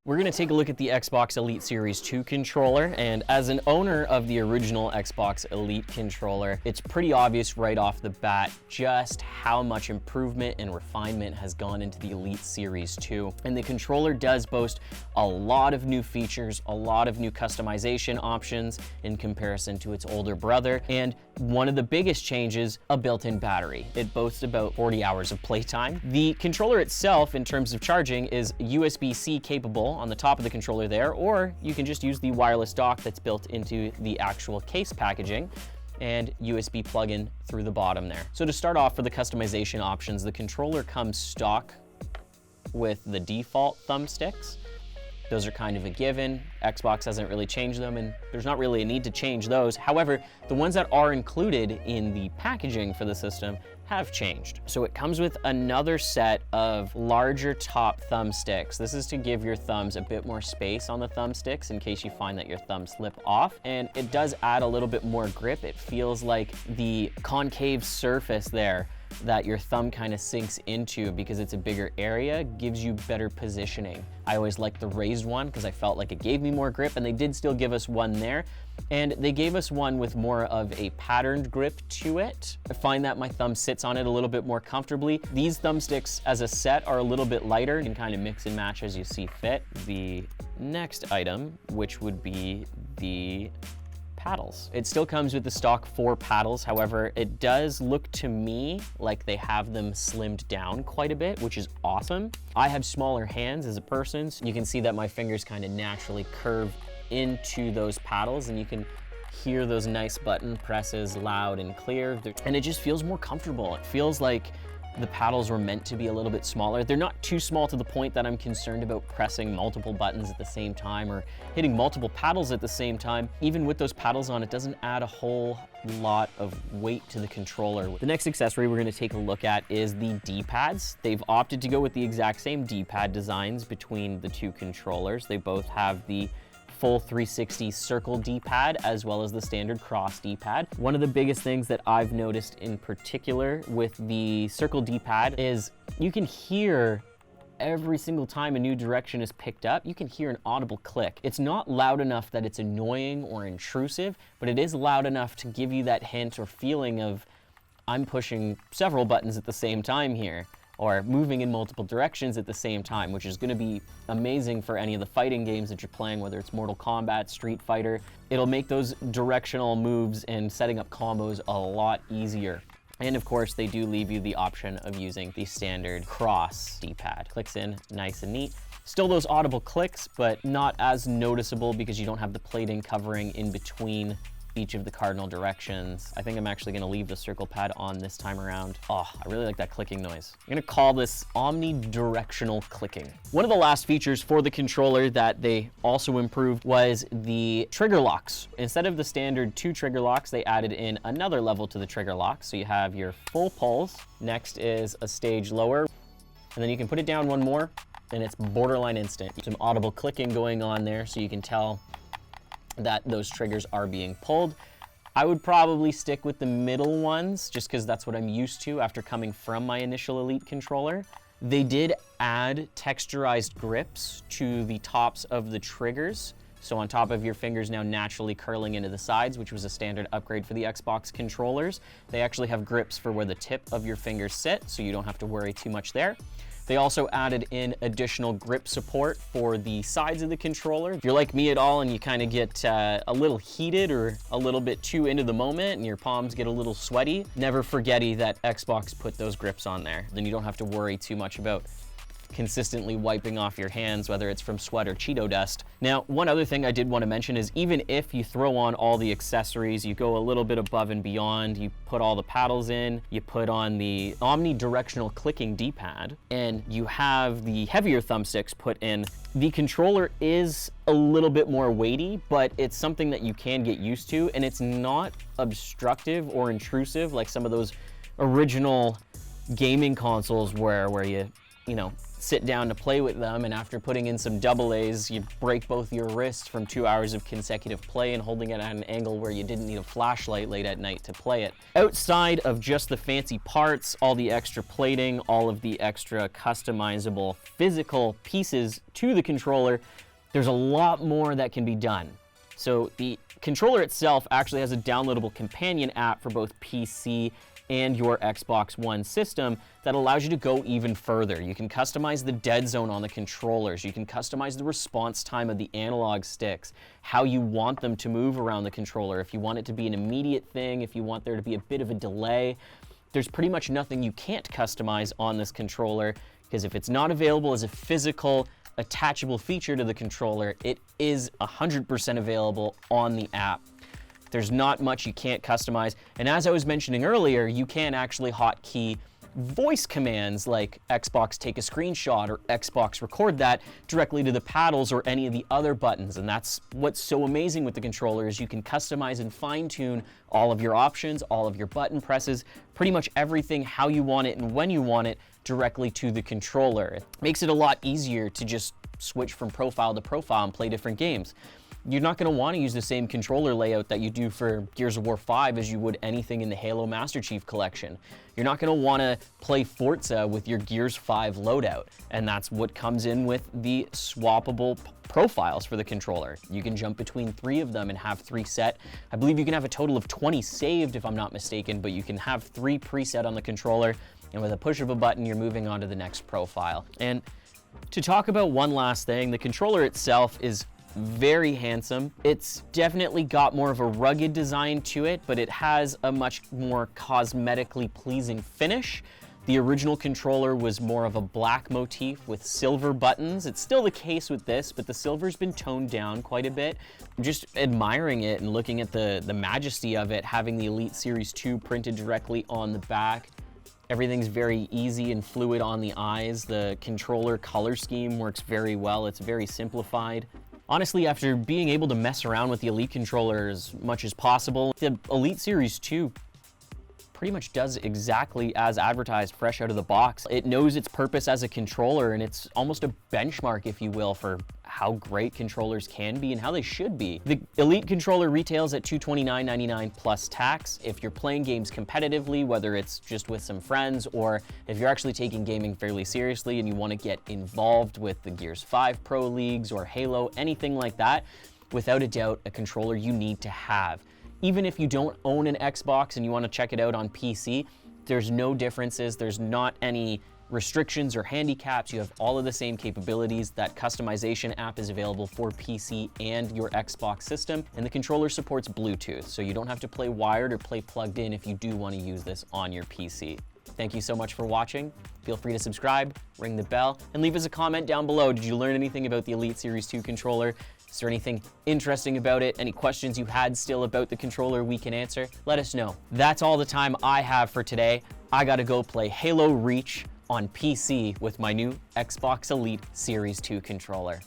We're going to take a look at the Xbox Elite Series 2 controller, and as an owner of the original Xbox Elite controller, it's pretty obvious right off the bat just how much improvement and refinement has gone into the Elite Series 2. And the controller does boast a lot of new features, a lot of new customization options in comparison to its older brother, and one of the biggest changes, a built-in battery. It boasts about 40 hours of playtime. The controller itself, in terms of charging, is USB-C capable on the top of the controller there, or you can just use the wireless dock that's built into the actual case packaging and USB plug-in through the bottom there. So to start off, for the customization options, the controller comes stock with the default thumbsticks. Those are kind of a given. Xbox hasn't really changed them, and there's not really a need to change those. However, the ones that are included in the packaging for the system have changed. So it comes with another set of larger top thumbsticks. This is to give your thumbs a bit more space on the thumbsticks in case you find that your thumbs slip off. And it does add a little bit more grip. It feels like the concave surface there that your thumb kind of sinks into, because it's a bigger area, gives you better positioning. I always liked the raised one because I felt like it gave me more grip, and they did still give us one there. And they gave us one with more of a patterned grip to it. I find that my thumb sits on it a little bit more comfortably. These thumbsticks as a set are a little bit lighter. You can kind of mix and match as you see fit. The next item, which would be the paddles. It still comes with the stock 4 paddles. However, it does look to me like they have them slimmed down quite a bit, which is awesome. I have smaller hands as a person, so you can see that my fingers kind of naturally curve into those paddles, and you can hear those nice button presses loud and clear, and it just feels more comfortable. It feels like the paddles were meant to be a little bit smaller. They're not too small to the point that I'm concerned about pressing multiple buttons at the same time or hitting multiple paddles at the same time. Even with those paddles on, it doesn't add a whole lot of weight to the controller. The next accessory we're going to take a look at is the D-pads. They've opted to go with the exact same D-pad designs between the two controllers. They both have the full 360 circle D-pad as well as the standard cross D-pad. One of the biggest things that I've noticed in particular with the circle D-pad is you can hear every single time a new direction is picked up, you can hear an audible click. It's not loud enough that it's annoying or intrusive, but it is loud enough to give you that hint or feeling of, I'm pushing several buttons at the same time here, or moving in multiple directions at the same time, which is gonna be amazing for any of the fighting games that you're playing, whether it's Mortal Kombat, Street Fighter. It'll make those directional moves and setting up combos a lot easier. And of course, they do leave you the option of using the standard cross D-pad. Clicks in nice and neat. Still those audible clicks, but not as noticeable because you don't have the plating covering in between each of the cardinal directions. I think I'm actually gonna leave the circle pad on this time around. Oh, I really like that clicking noise. I'm gonna call this omnidirectional clicking. One of the last features for the controller that they also improved was the trigger locks. Instead of the standard 2 trigger locks, they added in another level to the trigger lock. So you have your full pulls. Next is a stage lower. And then you can put it down one more, and it's borderline instant. Some audible clicking going on there, so you can tell that those triggers are being pulled. I would probably stick with the middle ones just because that's what I'm used to after coming from my initial Elite controller. They did add texturized grips to the tops of the triggers. So on top of your fingers now naturally curling into the sides, which was a standard upgrade for the Xbox controllers, they actually have grips for where the tip of your fingers sit, so you don't have to worry too much there. They also added in additional grip support for the sides of the controller. If you're like me at all and you kind of get a little heated or a little bit too into the moment and your palms get a little sweaty, never forgetty that Xbox put those grips on there. Then you don't have to worry too much about consistently wiping off your hands, whether it's from sweat or Cheeto dust. Now, one other thing I did want to mention is even if you throw on all the accessories, you go a little bit above and beyond, you put all the paddles in, you put on the omnidirectional clicking D-pad, and you have the heavier thumbsticks put in, the controller is a little bit more weighty, but it's something that you can get used to, and it's not obstructive or intrusive like some of those original gaming consoles where you sit down to play with them, and after putting in some double A's, you break both your wrists from 2 hours of consecutive play and holding it at an angle where you didn't need a flashlight late at night to play it. Outside of just the fancy parts, all the extra plating, all of the extra customizable physical pieces to the controller, there's a lot more that can be done. So the controller itself actually has a downloadable companion app for both PC and your Xbox One system that allows you to go even further. You can customize the dead zone on the controllers. You can customize the response time of the analog sticks, how you want them to move around the controller, if you want it to be an immediate thing, if you want there to be a bit of a delay. There's pretty much nothing you can't customize on this controller, because if it's not available as a physical attachable feature to the controller, it is 100% available on the app. There's not much you can't customize. And as I was mentioning earlier, you can actually hotkey voice commands like Xbox take a screenshot or Xbox record that directly to the paddles or any of the other buttons. And that's what's so amazing with the controller, is you can customize and fine tune all of your options, all of your button presses, pretty much everything how you want it and when you want it directly to the controller. It makes it a lot easier to just switch from profile to profile and play different games. You're not going to want to use the same controller layout that you do for Gears of War 5 as you would anything in the Halo Master Chief Collection. You're not going to want to play Forza with your Gears 5 loadout, and that's what comes in with the swappable profiles for the controller. You can jump between 3 of them and have 3 set. I believe you can have a total of 20 saved if I'm not mistaken, but you can have 3 preset on the controller, and with a push of a button, you're moving on to the next profile. And to talk about one last thing, the controller itself is very handsome. It's definitely got more of a rugged design to it, but it has a much more cosmetically pleasing finish. The original controller was more of a black motif with silver buttons. It's still the case with this, but the silver's been toned down quite a bit. I'm just admiring it and looking at the majesty of it, having the Elite Series 2 printed directly on the back. Everything's very easy and fluid on the eyes. The controller color scheme works very well. It's very simplified. Honestly, after being able to mess around with the Elite controller as much as possible, the Elite Series 2 pretty much does exactly as advertised fresh out of the box. It knows its purpose as a controller, and it's almost a benchmark, if you will, for how great controllers can be and how they should be. The Elite controller retails at $229.99 plus tax. If you're playing games competitively, whether it's just with some friends or if you're actually taking gaming fairly seriously and you want to get involved with the Gears 5 Pro Leagues or Halo, anything like that, without a doubt, a controller you need to have. Even if you don't own an Xbox and you want to check it out on PC, there's no differences. There's not any restrictions or handicaps. You have all of the same capabilities. That customization app is available for PC and your Xbox system, and the controller supports Bluetooth, so you don't have to play wired or play plugged in if you do want to use this on your PC. Thank you so much for watching. Feel free to subscribe, ring the bell, and leave us a comment down below. Did you learn anything about the Elite Series 2 controller? Is there anything interesting about it? Any questions you had still about the controller we can answer? Let us know. That's all the time I have for today. I gotta go play Halo Reach on PC with my new Xbox Elite Series 2 controller.